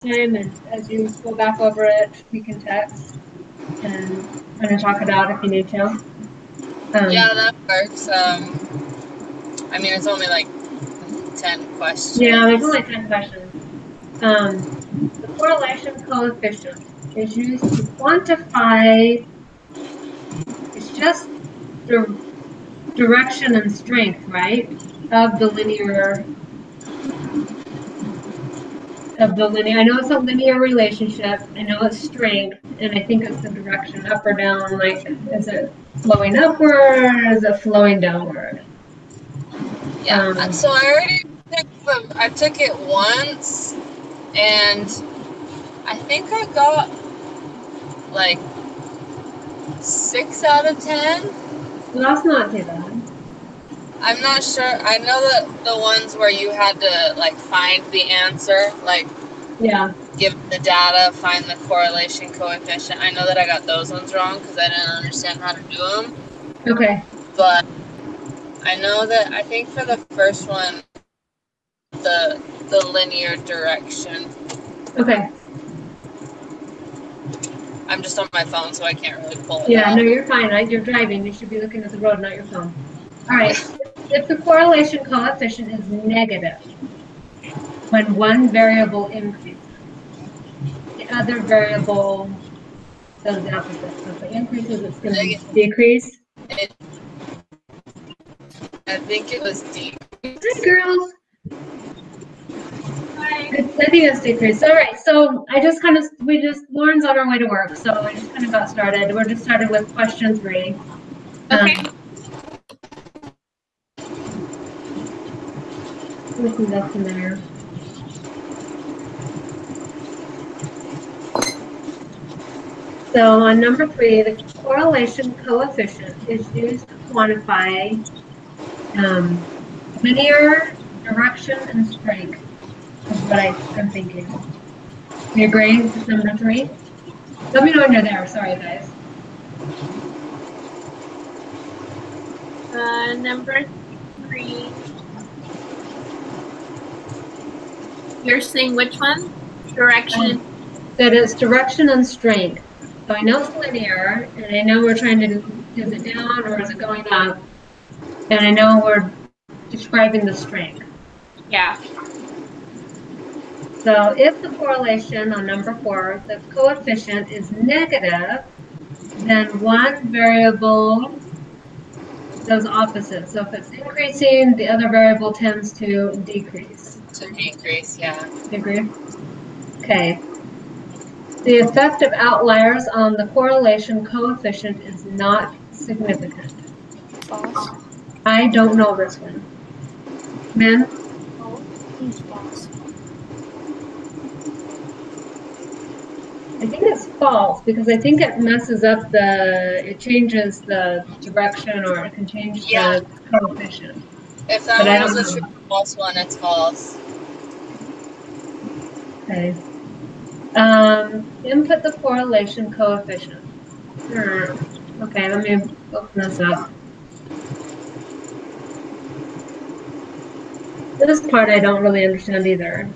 time, and as you go back over it, we can text and kind of talk it out if you need to. Yeah, that works. I mean, it's only like 10 questions. Yeah, there's only 10 questions. The correlation coefficient is used to quantify, it's just the direction and strength, right, of the linear, I know it's a linear relationship, I know it's strength, and I think it's the direction up or down, like, is it flowing upward, or is it flowing downward? Yeah, so I took it once, and I think I got like 6 out of 10. Well, that's not too bad. I'm not sure. I know that the ones where you had to like find the answer, like Yeah. give the data, find the correlation coefficient. I know that I got those ones wrong because I didn't understand how to do them. Okay. But I know that I think for the first one, the linear direction. Okay. I'm just on my phone, so I can't really pull it Yeah, out. no, you're fine. Right? You're driving. You should be looking at the road, not your phone. All right. If the correlation coefficient is negative when one variable increases, the other variable does the opposite. So if it increases, it's going to decrease. I think it was deep. Hi, girls. I think it's decreased. All right. So Lauren's on her way to work. So I just kind of got started. We're just started with question 3. Okay. We can go from there. So on number 3, the correlation coefficient is used to quantify linear direction and strength, is what I'm thinking. You agree with number 3? Let me know when you're there. Sorry, guys. Number 3. You're saying which one? Direction. That is direction and strength. So I know it's linear, and I know we're trying to, is it down or is it going up? And I know we're describing the strength. Yeah. So if the correlation on number 4, the coefficient is negative, then one variable does opposite. So if it's increasing, the other variable tends to decrease. To decrease, yeah. You agree? Okay. The effect of outliers on the correlation coefficient is not significant. False. I don't know this one. Men? False. I think it's false because I think it messes up it changes the direction, or it can change the coefficient. If that one was a true or false one, it's false. Okay. Input the correlation coefficient. Okay, let me open this up. This part I don't really understand either.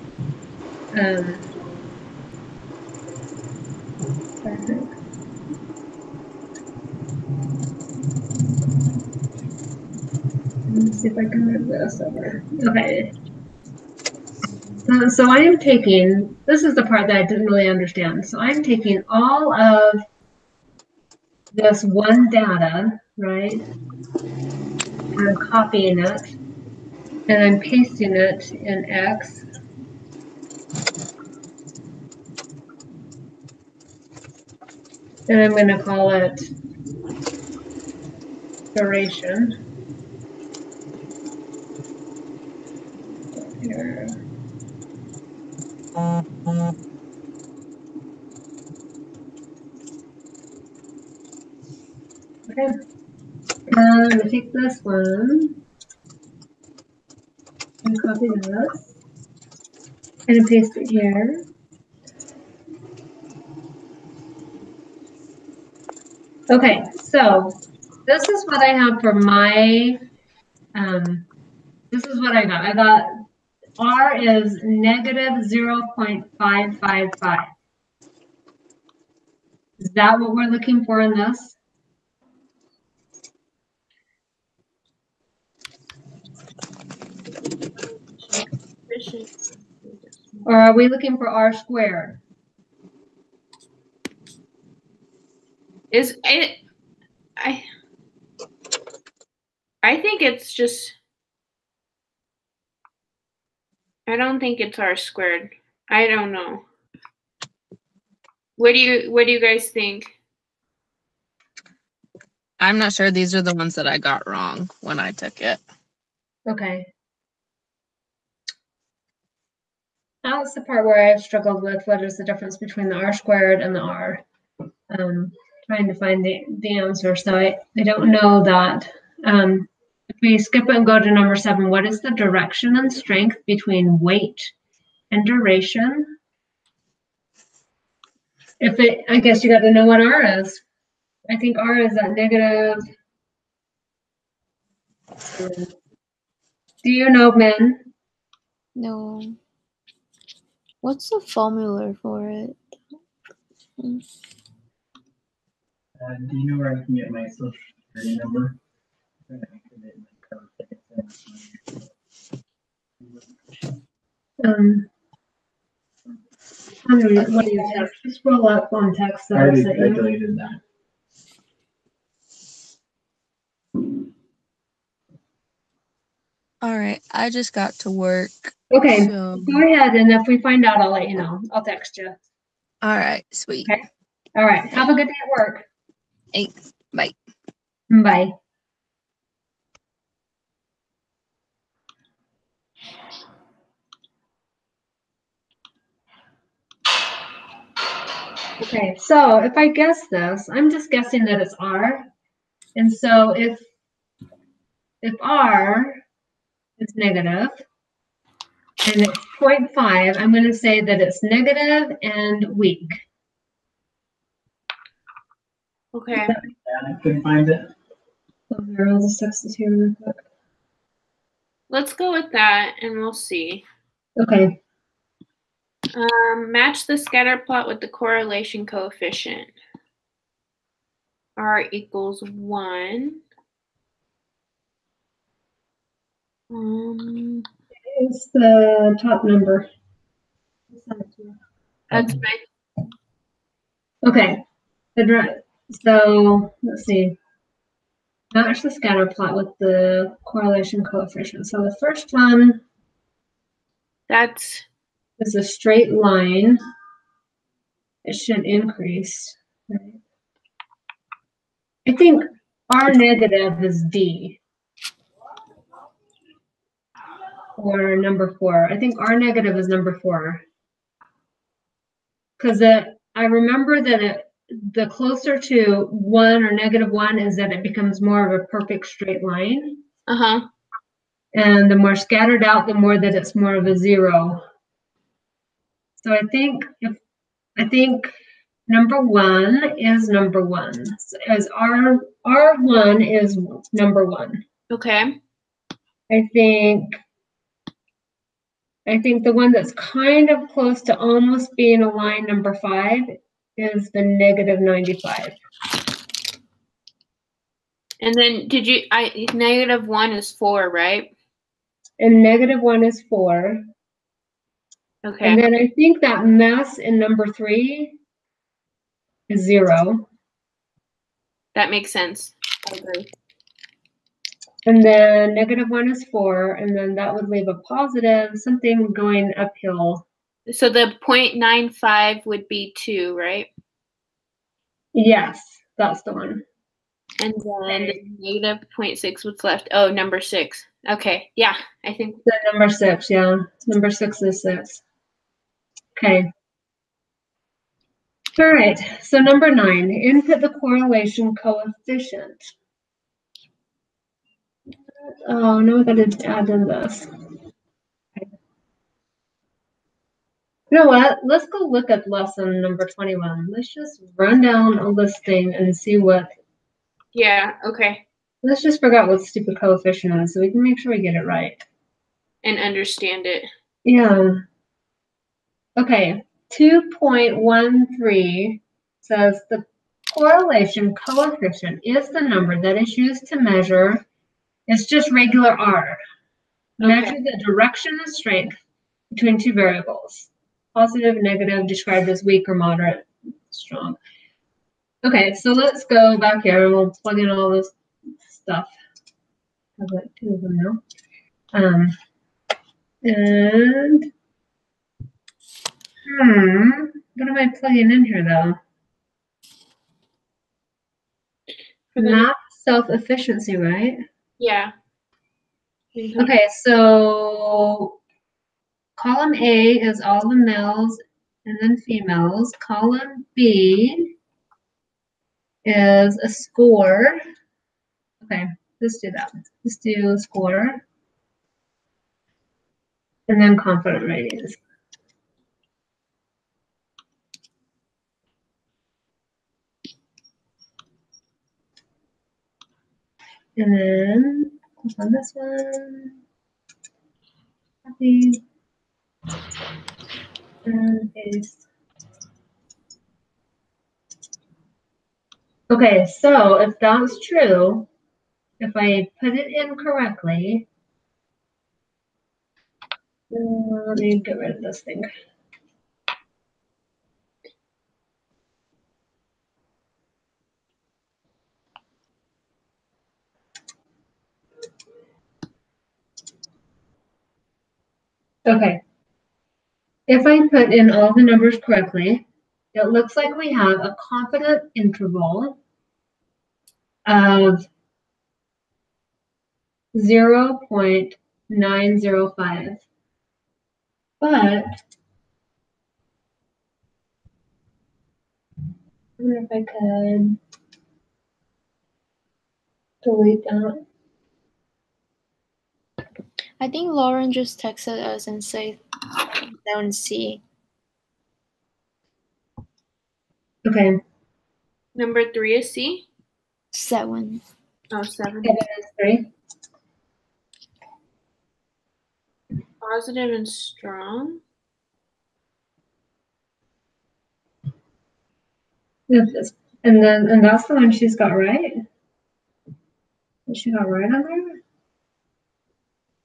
Let's see if I can move this over. Okay. So I am taking, this is the part that I didn't really understand. So I'm taking all of this one data, right? And I'm copying it, and I'm pasting it in X. And I'm going to call it duration. Here. Okay. I'm going to take this one and copy this and paste it here. Okay, so this is what I have for my, this is what I got. I got R is negative 0.555. Is that what we're looking for in this? Or are we looking for R squared? Is it? I think it's just. I don't think it's R squared. I don't know. What do you guys think? I'm not sure. These are the ones that I got wrong when I took it. Okay. That's the part where I've struggled with what is the difference between the R squared and the R. Trying to find the answer. So I don't know that. If we skip it and go to number 7, what is the direction and strength between weight and duration? I guess you got to know what R is. I think R is at negative. Do you know, Min? No. What's the formula for it? Do you know where I can get my social security number? What do you text? Just scroll up on text. I deleted that. All right, I just got to work. Okay, So, go ahead, and if we find out, I'll let you know. I'll text you. all right, sweet. Okay. All right. Have a good day at work. Thanks. Bye. Bye. Okay, so if I guess this, I'm just guessing that it's R. And so if R is negative and it's 0.5, I'm going to say that it's negative and weak. Okay. I couldn't find it. So here, I'll just text it to you real quick. Let's go with that, and we'll see. Okay. Match the scatter plot with the correlation coefficient. R equals 1. It's the top number. That's right. Okay. So let's see. Match the scatter plot with the correlation coefficient. So the first one That's is a straight line. It should increase. Right? I think R negative is D. Or number 4. I think R negative is number 4. Because I remember that the closer to 1 or negative 1 is that it becomes more of a perfect straight line. And the more scattered out, the more that it's more of a 0. So I think number 1 is number 1. So as R1 is number 1. okay. I think the one that's kind of close to almost being a line, number 5, is the negative 95. And then negative 1 is 4, right? And negative 1 is 4. Okay. And then I think that mess in number 3 is 0. That makes sense. I agree. And then negative 1 is 4, and then that would leave a positive, something going uphill. So the 0.95 would be 2, right? Yes, that's the one. And then the negative 0.6 what's left. Oh, number 6. Okay, yeah, I think. The number 6, yeah. Number 6 is 6. Okay. All right, so number 9, input the correlation coefficient. Oh, no, I gotta add in this. Okay. You know what? Let's go look at lesson number 21. Let's just run down a listing and see what. Yeah, okay. Let's just figure out what stupid coefficient is so we can make sure we get it right. And understand it. Yeah. Okay, 2.13 says the correlation coefficient is the number that is used to measure, it's just regular R. Measure the direction of strength between two variables. Positive, negative, described as weak or moderate, strong. Okay, so let's go back here and we'll plug in all this stuff. I've got two of them now. And what am I plugging in here though? Map self-efficiency, right? Yeah. Okay, so column A is all the males and then females. Column B is a score. Okay, let's do that. Let's do score. And then confident ratings. And then click on this one. Copy. And paste. Okay, so if that's true, if I put it in correctly, let me get rid of this thing. Okay. If I put in all the numbers correctly, it looks like we have a confident interval of 0.905. But I wonder if I could delete that. I think Lauren just texted us and said down C. Okay. Number 3 is C. 7. Oh, 7. 7 is 3. Positive and strong. And that's the one she's got right. She got right on there.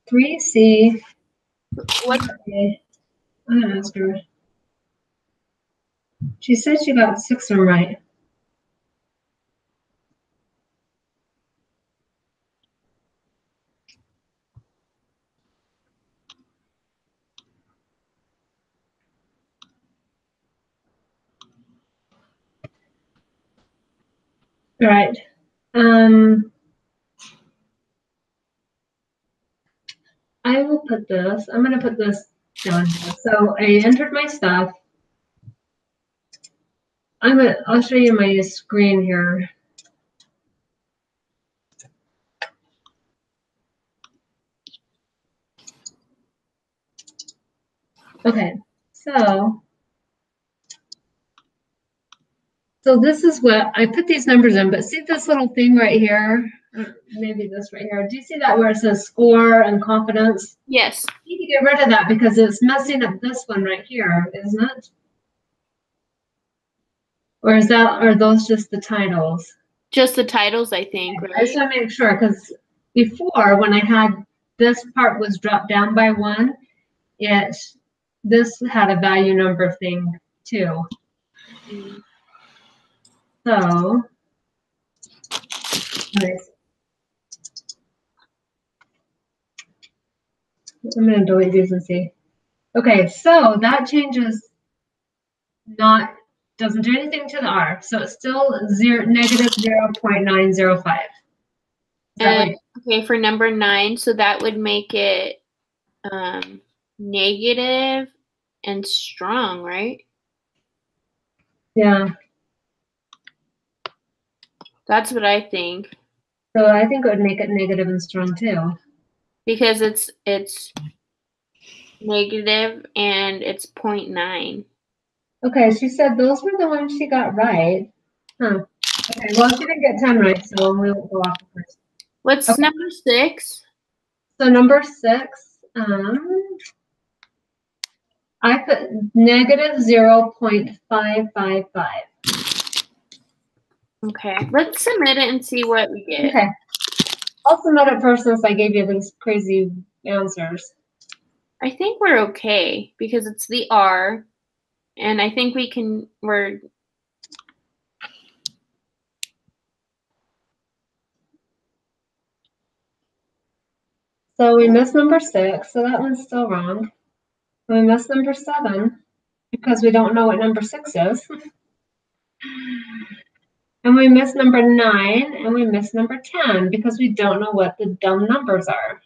3C. What? Okay. I'm gonna ask her. She said she got 6 of them right. All right. I will put this. I'm gonna put this down here. So I entered my stuff. I'll show you my screen here. Okay, so this is what I put these numbers in, but see this little thing right here? Maybe this right here. Do you see that where it says score and confidence? Yes. You need to get rid of that because it's messing up this one right here, isn't it? Or are those just the titles? Just the titles, I think, I right? just want to make sure because before when I had this part was dropped down by 1, this had a value number thing too. So nice. I'm going to delete these and see. Okay, so that changes doesn't do anything to the R. So it's still negative 0.905. Okay, for number 9, so that would make it negative and strong, right? Yeah. That's what I think. So I think it would make it negative and strong too. Because it's negative and it's 0.9. Okay, she said those were the ones she got right. Huh. Okay, well, she didn't get 10 right, so we won't go off the first. What's number 6? So number 6, I put negative 0.555. Okay, let's submit it and see what we get. Okay. I'll submit it first since I gave you these crazy answers. I think we're okay because it's the R, and I think we're So we missed number 6, so that one's still wrong. We missed number 7 because we don't know what number 6 is. And we missed number 9 and we missed number 10 because we don't know what the dumb numbers are.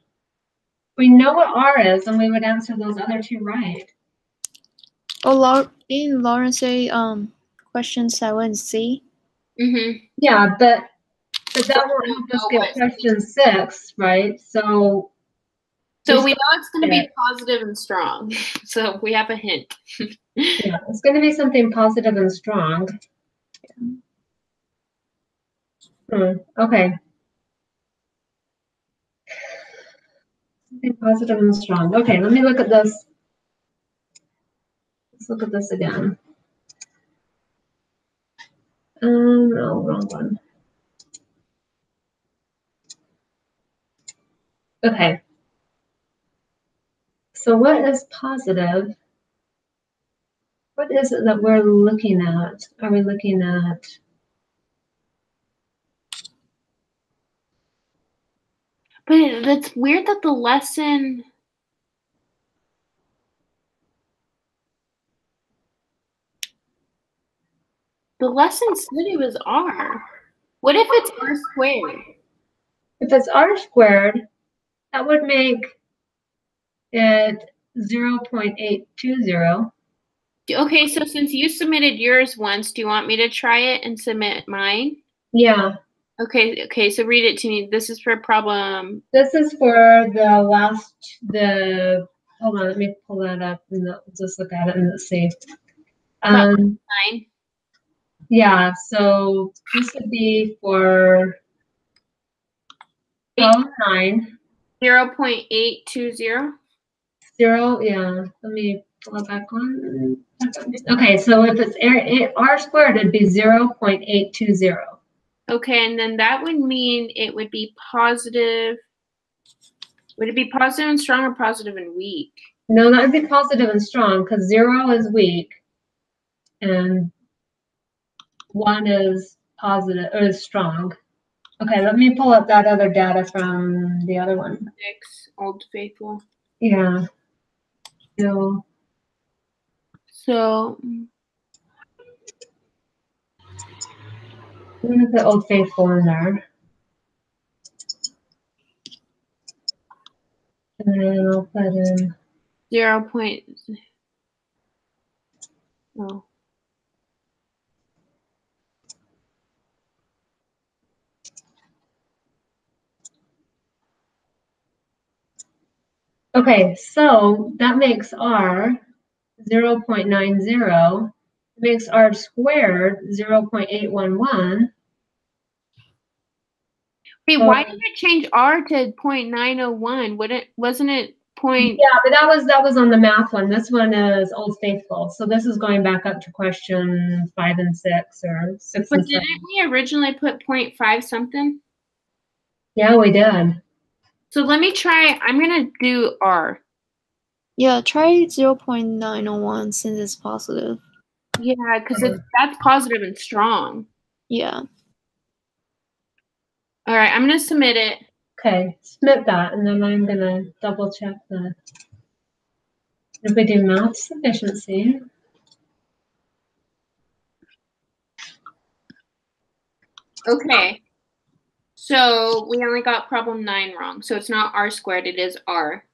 We know what R is and we would answer those other two right. Oh, didn't Lauren say question 7C? Yeah, but that won't help us get question 6, right? So we know it's going to be positive and strong. So we have a hint. yeah, it's going to be something positive and strong. Okay. Something positive and strong. Okay, let me look at this. Let's look at this again. No, wrong one. Okay. So what is positive? What is it that we're looking at? Are we looking at? But it's weird that the lesson. The lesson said it was R. What if it's R squared? If it's R squared, that would make it 0.820. Okay, so since you submitted yours once, do you want me to try it and submit mine? Yeah. Okay, so read it to me. This is for problem. This is for hold on, let me pull that up and just look at it and let's see. Problem 9. Yeah, so this would be for problem 9. 0.820. 0, yeah. Let me pull it back on. Okay, so if it's R squared, it'd be 0.820. Okay, and then that would mean it would be positive. Would it be positive and strong or positive and weak? No, that would be positive and strong because 0 is weak and 1 is positive or is strong. Okay, let me pull up that other data from the other one. 6, Old Faithful. Yeah. So I'm gonna put Old Faithful in there. And then I'll put in 0. Oh. okay, so that makes R 0.90, makes R squared 0.811. Wait, why did it change R to 0.901? Wasn't it point? Yeah, but that was on the math one. This one is Old Faithful. So this is going back up to question 5 and 6 or 6 But and 7. didn't we originally put 0.5 something? Yeah, we did. So let me try. I'm gonna do R. Yeah, try 0.901 since it's positive. Yeah, because that's positive and strong. Yeah. All right, I'm gonna submit it. Okay, submit that, and then I'm gonna double check if we do math sufficiency. Okay. So we only got problem 9 wrong. So it's not R squared, it is R.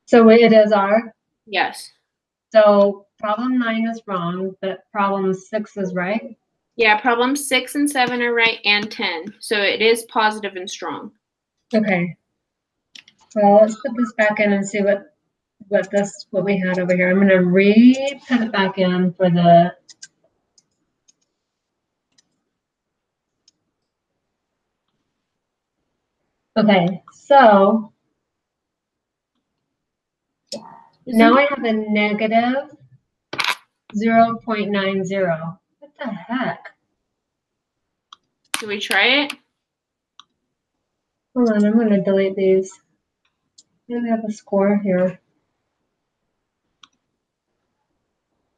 So it is R. Yes. So problem 9 is wrong, but problem 6 is right. Yeah, problems 6 and 7 are right, and 10. So it is positive and strong. Okay. Well, let's put this back in and see what we had over here. I'm gonna put it back in for the. Okay, so Now I have a negative 0.90. What the heck? Do we try it? Hold on, I'm going to delete these. Maybe I have a score here.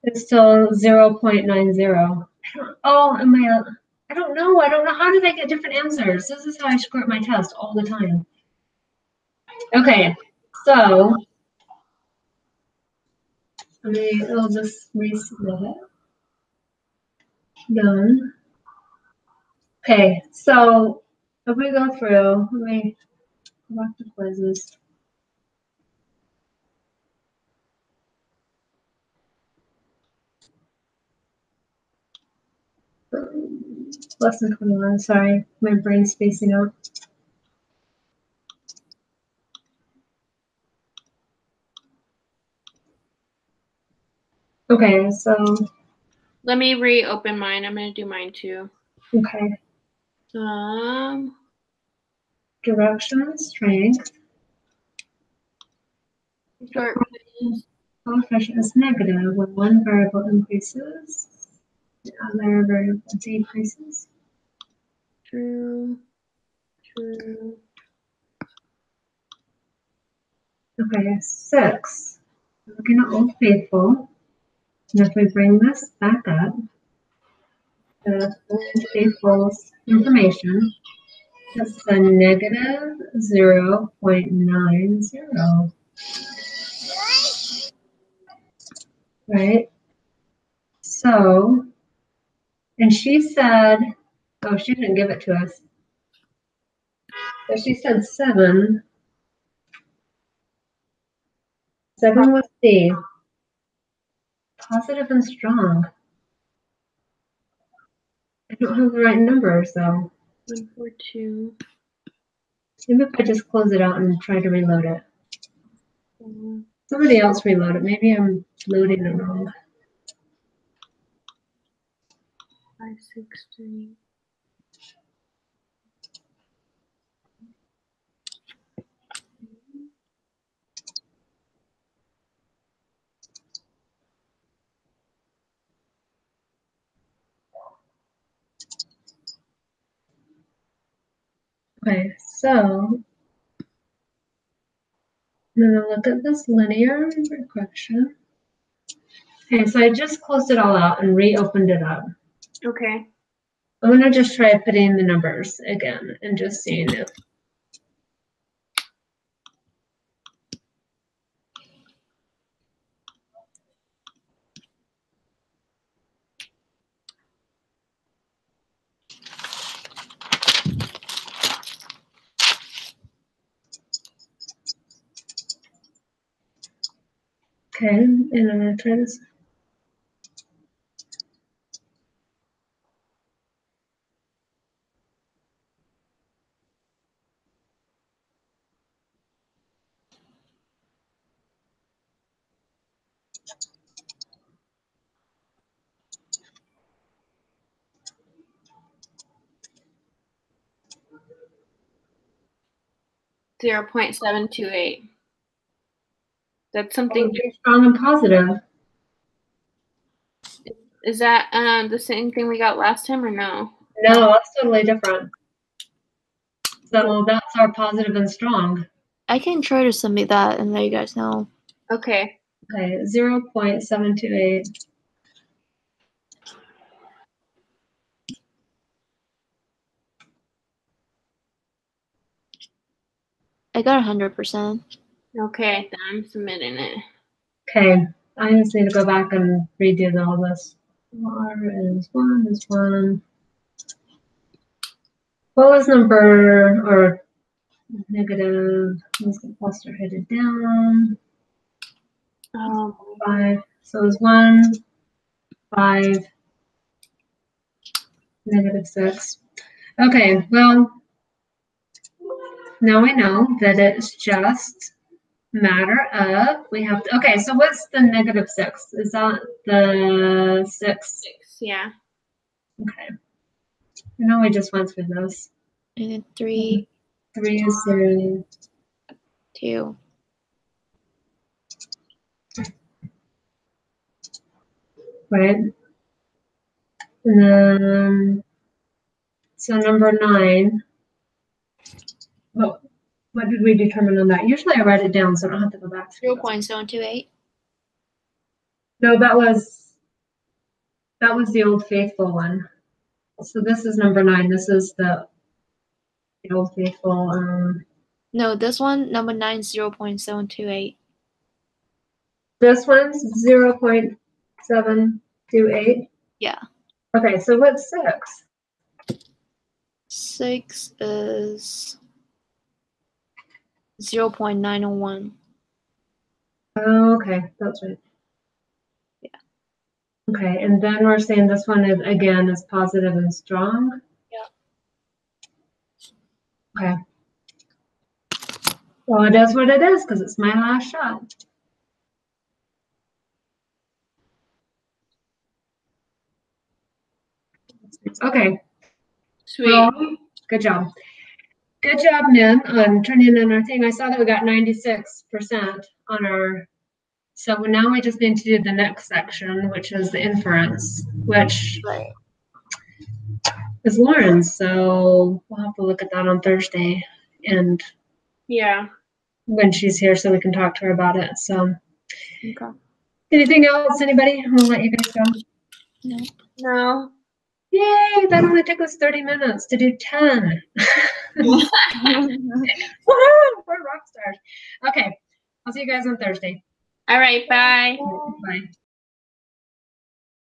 It's still 0.90. Oh, I don't know. I don't know. How did I get different answers? This is how I score my test all the time. Okay, so I'll just resubmit it. Done. Okay, so if we go through, let me go back to quizzes. Lesson 21, sorry, my brain's spacing out. Okay, so, Let me reopen mine. I'm gonna do mine too. okay, direction, strength, Short coefficient is negative when one variable increases, the other variable decreases. true. Okay, 6. Looking at Old Faithful, and if we bring this back up, the Old Faithful's information, that's a negative 0.90. Right? So, and she said, oh, she didn't give it to us. But she said 7. 7 was C. Positive and strong. I don't have the right numbers, though. 142. Maybe if I just close it out and try to reload it. Somebody else reload it. Maybe I'm loading it wrong. 563. Okay, so I'm going to look at this linear regression. Okay, so I just closed it all out and reopened it up. Okay. I'm going to just try putting the numbers again and just seeing if. Okay, and I'm going to try this. Zero 0.728. That's It something. would be strong and positive. Is that the same thing we got last time or no? No, that's totally different. So that's our positive and strong. I can try to submit that and let you guys know. Okay. Okay, 0.728. I got 100%. Okay, then I'm submitting it. Okay, I just need to go back and redo all this. R is 1 is 1. What was number or negative? Let's get cluster headed down. 5. So it was 1, 5, negative 6. Okay, well, now we know that it's just matter of, we have to, okay, so what's the negative 6? Is that the 6? 6, yeah. Okay. I know we just went through this. And then 3, 3 is 0. 2. right? And then, so number 9. What did we determine on that? Usually I write it down so I don't have to go back. 0.728. No, that was the Old Faithful one. So this is number 9. This is the Old Faithful. No, this one, number 9, 0.728. This one's 0.728. Yeah. Okay, so what's 6? 6 is 0.901. Oh, okay, that's right. Yeah. Okay, and then we're saying this one is again is positive and strong. Yeah. Okay. Well, it is what it is because it's my last shot. Okay. Sweet. Well, good job. Good job, Min, on turning in our thing. I saw that we got 96% on our. So now we just need to do the next section, which is the inference, which Right. is Lauren's. So we'll have to look at that on Thursday and Yeah. when she's here so we can talk to her about it. So Okay. anything else, anybody? We'll let you guys go. No. No. Yay, that only took us 30 minutes to do 10. Woohoo, we're rock stars. Okay, I'll see you guys on Thursday. All right. Bye. Bye.